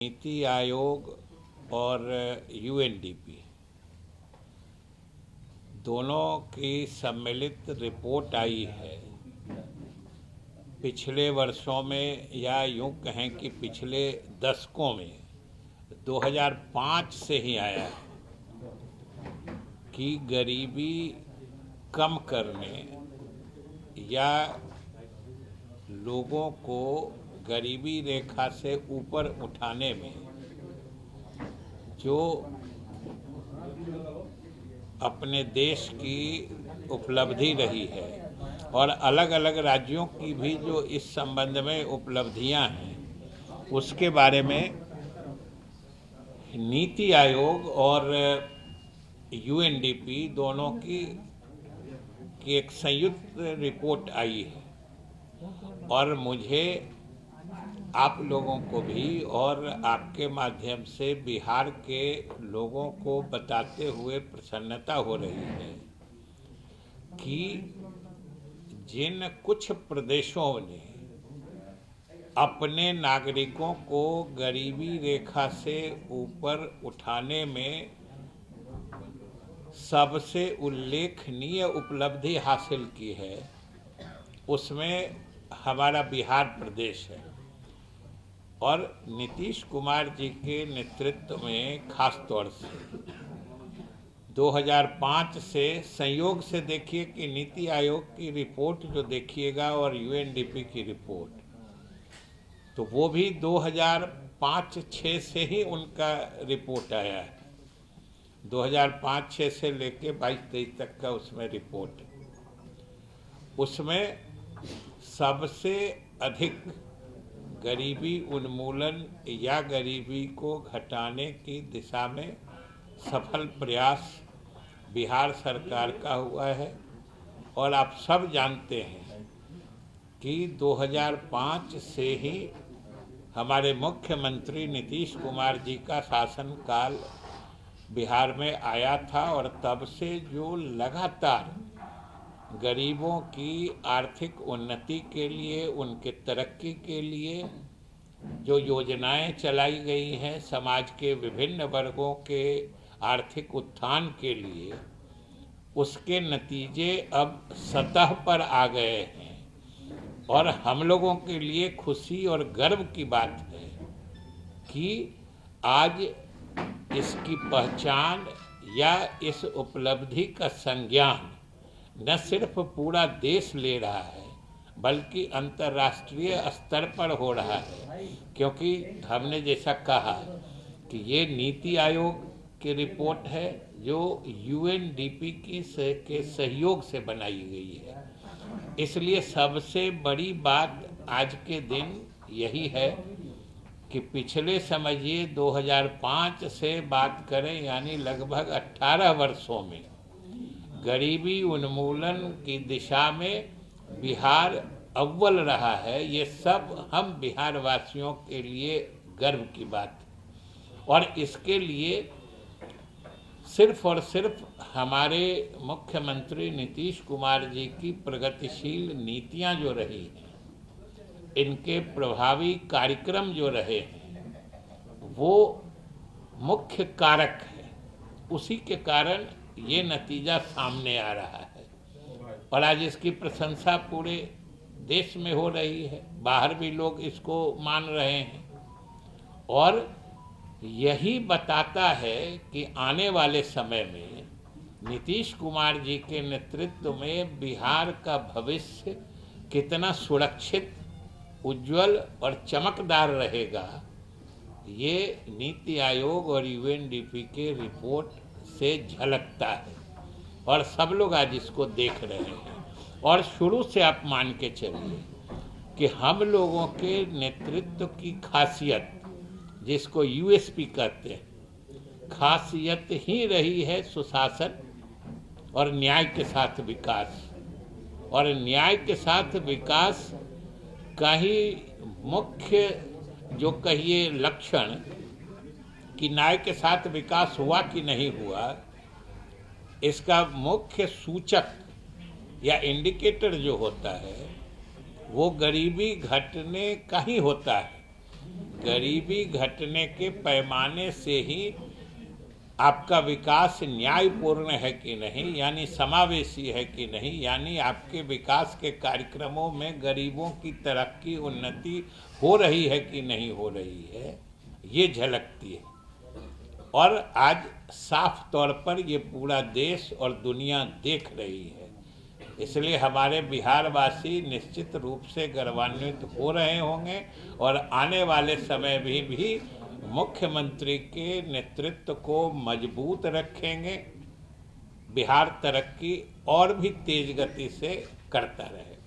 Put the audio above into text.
नीति आयोग और यूएनडीपी दोनों की सम्मिलित रिपोर्ट आई है। पिछले वर्षों में या यूं कहें कि पिछले दशकों में 2005 से ही आया है कि गरीबी कम करने या लोगों को गरीबी रेखा से ऊपर उठाने में जो अपने देश की उपलब्धि रही है और अलग अलग राज्यों की भी जो इस संबंध में उपलब्धियां हैं उसके बारे में नीति आयोग और यूएनडीपी दोनों की एक संयुक्त रिपोर्ट आई है। और मुझे आप लोगों को भी और आपके माध्यम से बिहार के लोगों को बताते हुए प्रसन्नता हो रही है कि जिन कुछ प्रदेशों ने अपने नागरिकों को गरीबी रेखा से ऊपर उठाने में सबसे उल्लेखनीय उपलब्धि हासिल की है, उसमें हमारा बिहार प्रदेश है। और नीतीश कुमार जी के नेतृत्व में खास तौर से 2005 से संयोग से देखिए कि नीति आयोग की रिपोर्ट जो देखिएगा और यूएनडीपी की रिपोर्ट, तो वो भी 2005-06 से ही उनका रिपोर्ट आया है। 2005-06 से लेके 22-23 तक का उसमें रिपोर्ट है। उसमें सबसे अधिक गरीबी उन्मूलन या गरीबी को घटाने की दिशा में सफल प्रयास बिहार सरकार का हुआ है। और आप सब जानते हैं कि 2005 से ही हमारे मुख्यमंत्री नीतीश कुमार जी का शासनकाल बिहार में आया था और तब से जो लगातार गरीबों की आर्थिक उन्नति के लिए, उनके तरक्की के लिए जो योजनाएं चलाई गई हैं, समाज के विभिन्न वर्गों के आर्थिक उत्थान के लिए, उसके नतीजे अब सतह पर आ गए हैं। और हम लोगों के लिए खुशी और गर्व की बात है कि आज इसकी पहचान या इस उपलब्धि का संज्ञान न सिर्फ पूरा देश ले रहा है बल्कि अंतर्राष्ट्रीय स्तर पर हो रहा है। क्योंकि हमने जैसा कहा कि ये नीति आयोग की रिपोर्ट है जो यूएनडीपी के सहयोग से बनाई गई है। इसलिए सबसे बड़ी बात आज के दिन यही है कि पिछले समझिए 2005 से बात करें यानी लगभग 18 वर्षों में गरीबी उन्मूलन की दिशा में बिहार अव्वल रहा है। ये सब हम बिहार वासियों के लिए गर्व की बात है। और इसके लिए सिर्फ और सिर्फ हमारे मुख्यमंत्री नीतीश कुमार जी की प्रगतिशील नीतियां जो रही हैं, इनके प्रभावी कार्यक्रम जो रहे हैं, वो मुख्य कारक है। उसी के कारण ये नतीजा सामने आ रहा है और आज इसकी प्रशंसा पूरे देश में हो रही है, बाहर भी लोग इसको मान रहे हैं। और यही बताता है कि आने वाले समय में नीतीश कुमार जी के नेतृत्व में बिहार का भविष्य कितना सुरक्षित, उज्जवल और चमकदार रहेगा, ये नीति आयोग और यूएनडीपी के रिपोर्ट से झलकता है। और सब लोग आज इसको देख रहे हैं। और शुरू से आप मान के चलिए कि हम लोगों के नेतृत्व की खासियत, जिसको यूएसपी कहते हैं, खासियत ही रही है सुशासन और न्याय के साथ विकास। और न्याय के साथ विकास का ही मुख्य जो कहिए लक्षण कि न्याय के साथ विकास हुआ कि नहीं हुआ, इसका मुख्य सूचक या इंडिकेटर जो होता है वो गरीबी घटने का ही होता है। गरीबी घटने के पैमाने से ही आपका विकास न्यायपूर्ण है कि नहीं, यानी समावेशी है कि नहीं, यानी आपके विकास के कार्यक्रमों में गरीबों की तरक्की उन्नति हो रही है कि नहीं हो रही है, ये झलकती है। और आज साफ तौर पर ये पूरा देश और दुनिया देख रही है। इसलिए हमारे बिहारवासी निश्चित रूप से गौरवान्वित हो रहे होंगे और आने वाले समय में भी मुख्यमंत्री के नेतृत्व को मजबूत रखेंगे। बिहार तरक्की और भी तेज गति से करता रहेगा।